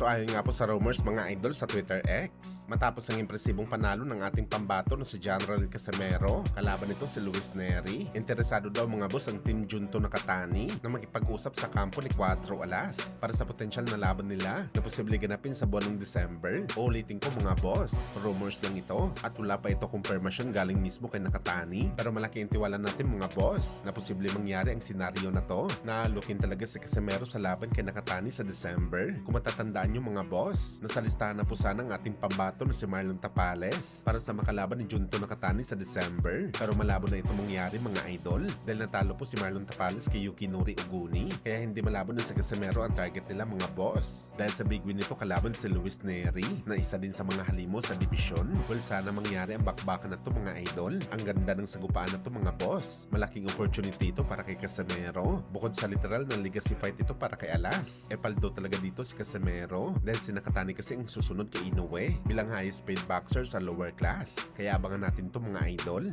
So ayon nga po sa rumors mga idol sa Twitter X, matapos ang impresibong panalo ng ating pambato na si General Casimero, kalaban nito si Luis Neri, interesado daw mga boss ang Team Junto Nakatani na makipag-usap sa kampo ni Cuatro Alas para sa potensyal na laban nila na posible ganapin sa buwan ng December. Ulitin ko mga boss, rumors lang ito at wala pa ito kumpirmasyon galing mismo kay Nakatani, pero malaki ang tiwala natin mga boss na posible mangyari ang senaryo na to na lookin talaga si Casimero sa laban kay Nakatani sa December. Kung matatandaan nyo mga boss, nasa listahan na po sana ang ating pambato na si Marlon Tapales para sa makalaban ni Junto Nakatani sa December, pero malabo na ito mangyari mga idol dahil natalo po si Marlon Tapales kay Yukinori Oguni, kaya hindi malabo na si Casimero ang target nila mga boss. Dahil sa big win nito kalaban si Luis Neri na isa din sa mga halimo sa division. Well, sana mangyari ang bakbakan na to mga idol. Ang ganda ng sagupaan na to mga boss. Malaking opportunity ito para kay Casimero. Bukod sa literal na legacy fight ito para kay Alas, paldo talaga dito si Casimero dahil si Nakatani kasi ang susunod kay Inoue bilang highest paid boxer sa lower class. Kaya abangan natin to mga idol.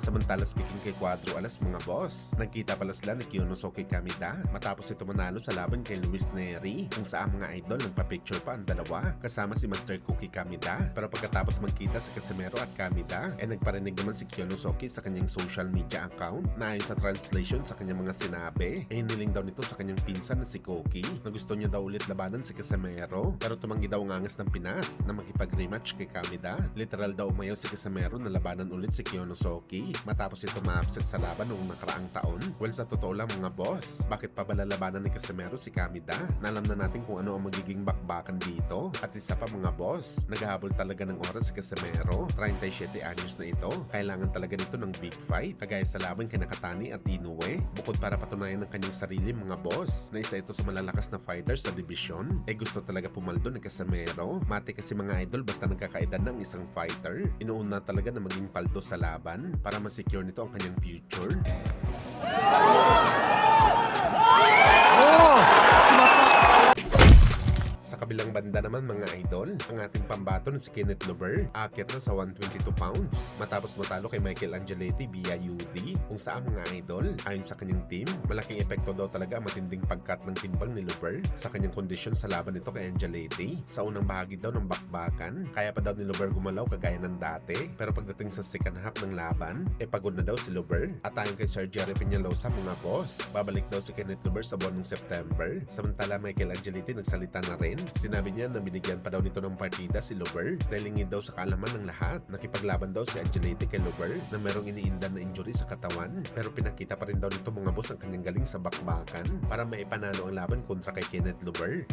Samantala speaking kay Cuatro Alas mga boss, nagkita pala sila ni Kiyonosuke Kamida matapos ito manalo sa laban kay Luis Neri, kung saan mga idol nagpa-picture pa ang dalawa kasama si Master Cookie Kamida. Pero pagkatapos magkita si Casimero at Kamida, nagparinig naman si Kiyonosuke sa kanyang social media account na ayon sa translation sa kanyang mga sinabi, hiniling daw nito sa kanyang pinsan na si Cookie na gusto niya daw ulit labanan si Casimero, pero tumanggi daw ang angas ng Pinas na makipag-rematch kay Kamida. Literal daw umayaw si Casimero na labanan ulit si Kiyonosuke matapos ito ma-upset sa laban noong nakaraang taon. Well, sa totoo lang mga boss, bakit pa ba lalabanan ni Casimero si Kamida? Nalam na natin kung ano ang magiging bakbakan dito. At isa pa mga boss, naghahabol talaga ng oras si Casimero. 37 anyos na ito. Kailangan talaga nito ng big fight, kagaya sa laban kay Nakatani at Inoue. Bukod para patunayan ng kanyang sarili mga boss, na isa ito sa malalakas na fighter sa division, gusto talaga pumaldo ni Casimero. Mati kasi mga idol, basta nagkakaedad ng isang fighter, inuuna talaga na maging paldo sa laban para ma-secure nito ang kanyang future. Sa kabilang banda naman mga idol, ang ating pambato na si Kenneth Lover, aakyat na sa 122 pounds matapos matalo kay Michael Angeletti via UD, kung saan mga idol, ayon sa kanyang team, malaking epekto daw talaga ang matinding pagkat ng timbang ni Lover sa kanyang kondisyon sa laban nito kay Angeletti. Sa unang bahagi daw ng bakbakan, kaya pa daw ni Lover gumalaw kagaya ng dati, pero pagdating sa second half ng laban, pagod na daw si Lover. At ayon kay Sir Jerry Peñalosa mga boss, babalik daw si Kenneth Lover sa buwan ng September. Samantala Michael Angeletti nagsalita na rin. Sinabi niya na binigyan pa daw nito ng partida si Lover dahil lingid daw sa kaalaman ng lahat. Nakipaglaban daw si Angeletti kay Lover na merong iniindan na injury sa katawan, pero pinakita pa rin daw nito mga boss ang kanyang galing sa bakbakan para maipanalo ang laban kontra kay Kenneth Lover.